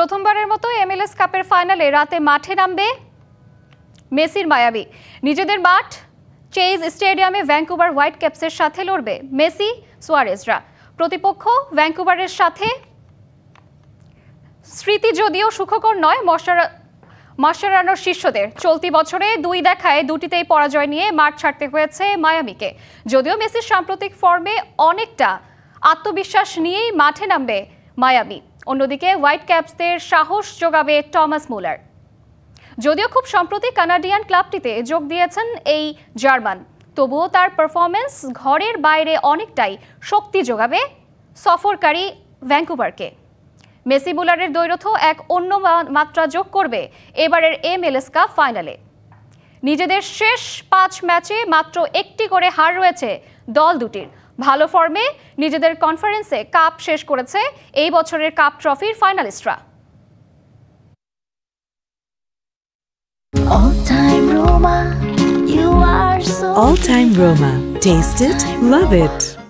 প্রথমবারের মতো MLS কাপের ফাইনালে রাতে মাঠে নামবে মেসির মায়াবী। নিজেদের মাঠ চেজ স্টেডিয়ামে ভ্যাঙ্কুভার হোয়াইট ক্যাপসের সাথে লড়বে মেসি সুয়ারেজরা। প্রতিপক্ষ ভ্যাঙ্কুভারের সাথে স্মৃতি যদিও সুখকর নয় মাশরানোর শিষ্যদের। চলতি বছরে দুই দেখায় দুটিতেই পরাজয় নিয়ে মাঠ ছাড়তে হয়েছে মায়ামিকে। যদিও মেসির সাম্প্রতিক ফর্মে অনেকটা আত্মবিশ্বাস নিয়েই মাঠে নামবে মায়ামি। অন্যদিকে হোয়াইট ক্যাপসদের সাহস যোগাবে টমাস মুলার। যদিও খুব সম্প্রতি কানাডিয়ান ক্লাবটিতে যোগ দিয়েছেন এই জার্মান, তবুও তার পারফরমেন্স ঘরের বাইরে অনেকটাই শক্তি যোগাবে সফরকারী ভ্যাঙ্কুভারকে। মেসি বুলারের দ্বৈরথ এক অন্য মাত্রা যোগ করবে এবারের MLS কাপ ফাইনালে। নিজেদের শেষ 5 ম্যাচে মাত্র একটি করে হার রয়েছে দল দুটির। ভালো ফর্মে নিজেদের কনফারেন্সে কাপ শেষ করেছে এই বছরের কাপ ট্রফির ফাইনালিস্টরা। All time Roma. Taste it, love it.